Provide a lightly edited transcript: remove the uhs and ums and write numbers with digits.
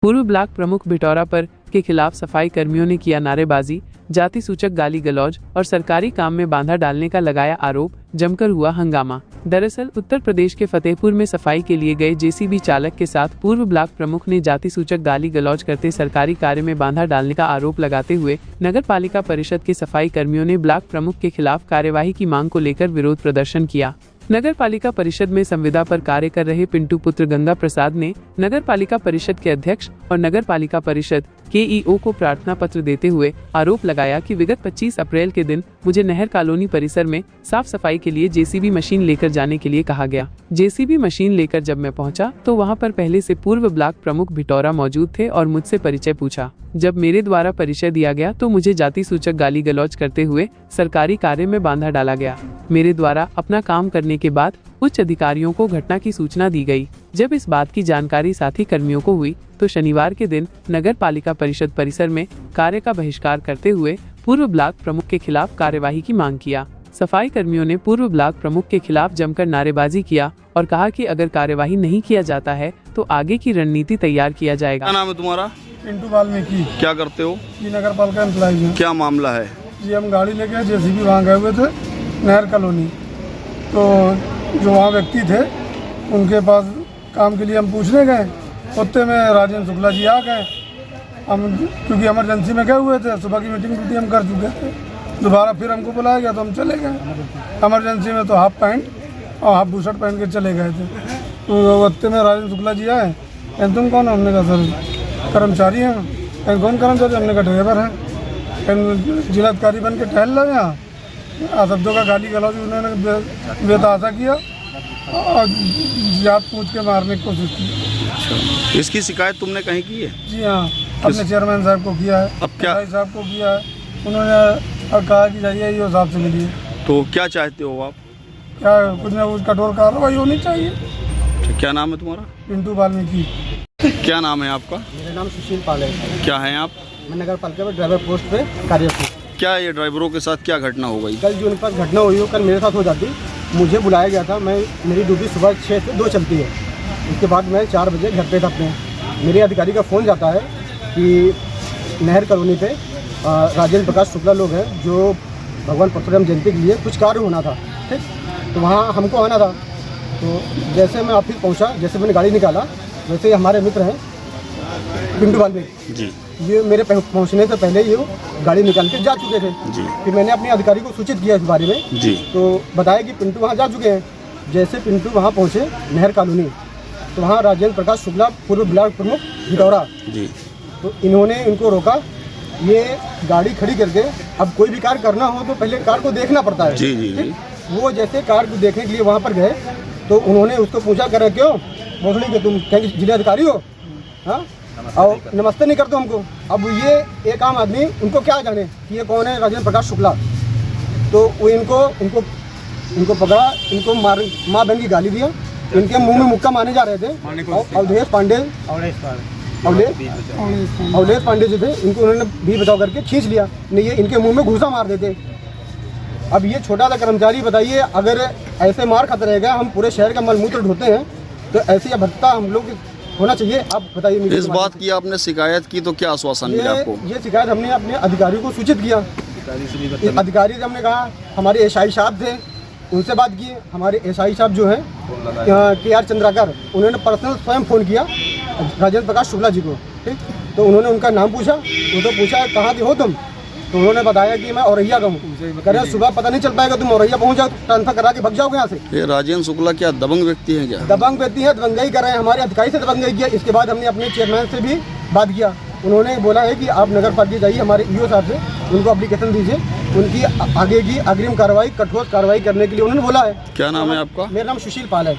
पूर्व ब्लॉक प्रमुख भिटौरा पर के खिलाफ सफाई कर्मियों ने किया नारेबाजी, जाति सूचक गाली गलौज और सरकारी काम में बाधा डालने का लगाया आरोप, जमकर हुआ हंगामा। दरअसल उत्तर प्रदेश के फतेहपुर में सफाई के लिए गए जेसीबी चालक के साथ पूर्व ब्लॉक प्रमुख ने जाति सूचक गाली गलौज करते सरकारी कार्य में बाधा डालने का आरोप लगाते हुए नगर पालिका परिषद के सफाई कर्मियों ने ब्लॉक प्रमुख के खिलाफ कार्यवाही की मांग को लेकर विरोध प्रदर्शन किया। नगर पालिका परिषद में संविदा पर कार्य कर रहे पिंटू पुत्र गंगा प्रसाद ने नगर पालिका परिषद के अध्यक्ष और नगर पालिका परिषद केईओ को प्रार्थना पत्र देते हुए आरोप लगाया कि विगत 25 अप्रैल के दिन मुझे नहर कॉलोनी परिसर में साफ सफाई के लिए जेसीबी मशीन लेकर जाने के लिए कहा गया। जेसीबी मशीन लेकर जब मैं पहुंचा तो वहां पर पहले से पूर्व ब्लॉक प्रमुख भिटौरा मौजूद थे और मुझसे परिचय पूछा। जब मेरे द्वारा परिचय दिया गया तो मुझे जाति सूचक गाली गलौज करते हुए सरकारी कार्य में बाधा डाला गया। मेरे द्वारा अपना काम करने के बाद उच्च अधिकारियों को घटना की सूचना दी गई। जब इस बात की जानकारी साथी कर्मियों को हुई तो शनिवार के दिन नगर पालिका परिषद परिसर में कार्य का बहिष्कार करते हुए पूर्व ब्लॉक प्रमुख के खिलाफ कार्यवाही की मांग किया। सफाई कर्मियों ने पूर्व ब्लॉक प्रमुख के खिलाफ जमकर नारेबाजी किया और कहा कि अगर कार्यवाही नहीं किया जाता है तो आगे की रणनीति तैयार किया जाएगा। क्या नाम है तुम्हारा? पिंटू वाल्मीकि। क्या करते हो? जी नगर पालिका एम्प्लॉइज हैं। क्या मामला है? जी हम गाड़ी लेके जेसीबी वहाँ गए हुए थे नहर कॉलोनी, तो जो वहाँ व्यक्ति थे उनके पास काम के लिए हम पूछने गए। उतने में राजेंद्र शुक्ला जी आ गए। हम क्योंकि इमरजेंसी में गए हुए थे, सुबह की मीटिंग ड्यूटी हम कर चुके थे, दोबारा फिर हमको बुलाया गया तो हम चले गए। इमरजेंसी में तो हाफ पैंट और हाफ बुशर्ट पहन के चले गए थे। तो उतने में राजेंद्र शुक्ला जी आए, कहते तुम कौन? हमने कहा सर कर्मचारी हैं। कहते कौन कर्मचारी? हमने कहा ड्राइवर हैं। जिलाधिकारी बन के टहल रहे यहाँ, शब्दों का गाली गलौज उन्होंने बेतहाशा किया और जात पूछ के मारने की कोशिश की। इसकी शिकायत तुमने कहीं की है? जी हाँ, अपने चेयरमैन साहब को किया है, अब क्या साहब को किया है। उन्होंने और कहा कि जाइए ये साहब से मिलिए। तो क्या चाहते हो आप? क्या कुछ ना कुछ कठोर कार्रवाई होनी चाहिए। क्या नाम है तुम्हारा? पिंटू वाल्मीकि। क्या नाम है आपका? मेरा नाम सुशील पाल है। क्या है आप? मैं नगर पालिका में ड्राइवर पोस्ट पे कार्यरत हूँ। क्या ये ड्राइवरों के साथ क्या घटना हो गई? कल जो उनके पास घटना हुई हो कल मेरे साथ हो जाती। मुझे बुलाया गया था, मेरी ड्यूटी सुबह 6 से 2 चलती है। उसके बाद मैं 4 बजे घर पे था अपने। मेरे अधिकारी का फ़ोन जाता है कि नहर कॉलोनी पे राजेंद्र प्रकाश शुक्ला लोग हैं जो भगवान परशुराम जयंती के लिए कुछ कार्य होना था, ठीक, तो वहाँ हमको आना था। तो जैसे मैं ऑफिस पहुँचा, जैसे मैंने गाड़ी निकाला, वैसे ही हमारे मित्र हैं पिंटू वाल्मीकि जी, ये मेरे पहुंचने से पहले ये गाड़ी निकाल के जा चुके थे जी। फिर मैंने अपने अधिकारी को सूचित किया इस बारे में जी। तो बताया कि पिंटू वहाँ जा चुके हैं। जैसे पिंटू वहाँ पहुँचे नहर कॉलोनी तो वहाँ राजेंद्र प्रकाश शुक्ला पूर्व ब्लॉक प्रमुख भिटौरा जी, तो इन्होंने इनको रोका। ये गाड़ी खड़ी करके अब कोई भी कार्य करना हो तो पहले कार को देखना पड़ता है। जी जी जी। वो जैसे कार को देखने के लिए वहाँ पर गए तो उन्होंने उसको पूछा, कर क्यों बोलने के तुम कहेंगे जिलाधिकारी हो, हाँ, और नमस्ते नहीं करते हमको। अब ये एक आम आदमी उनको क्या जाने कि ये कौन है राजेंद्र प्रकाश शुक्ला। तो वो इनको पकड़ा, इनको माँ बहन की गाली दिया। इनके मुंह में मुक्का मारने जा रहे थे। अवधेश पांडे जो थे इनको उन्होंने भी बचाव करके खींच लिया, नहीं ये इनके मुंह में घूसा मार देते। अब ये छोटा सा कर्मचारी, बताइए अगर ऐसे मार खाते रहेगा, हम पूरे शहर का मलमूत्र ढोते हैं तो ऐसी भत्ता हम लोग होना चाहिए। आप बताइए। इस बात की आपने शिकायत की तो क्या आश्वासन मिला आपको? ये शिकायत हमने अपने अधिकारियों को सूचित किया। अधिकारी से हमने कहा, हमारे एसआई साहब थे उनसे बात की। हमारे एसआई साहब जो हैं KR चंद्राकर, उन्होंने पर्सनल स्वयं फ़ोन किया राजेंद्र प्रकाश शुक्ला जी को, ठीक, तो उन्होंने उनका नाम पूछा। वो तो पूछा कहाँ के हो तुम, तो उन्होंने बताया कि मैं औरैया का हूँ। कह रहे सुबह पता नहीं चल पाएगा, तुम औरैया पहुँच जाओ, ट्रांसफर करा के भाग जाओगे यहाँ से। ये राजेंद्र शुक्ला क्या दबंग व्यक्ति है? क्या दबंग व्यक्ति है, दबंगई कर रहे हैं। हमारे अधिकारी से दबंगई किया। इसके बाद हमने अपने चेयरमैन से भी बात किया। उन्होंने बोला है कि आप नगर पालिका जाइए, हमारे ईओ साहब से उनको एप्लीकेशन दीजिए, उनकी आगे की अग्रिम कार्रवाई, कठोर कार्रवाई करने के लिए उन्होंने बोला है। क्या नाम है आपका? मेरा नाम सुशील पाल है।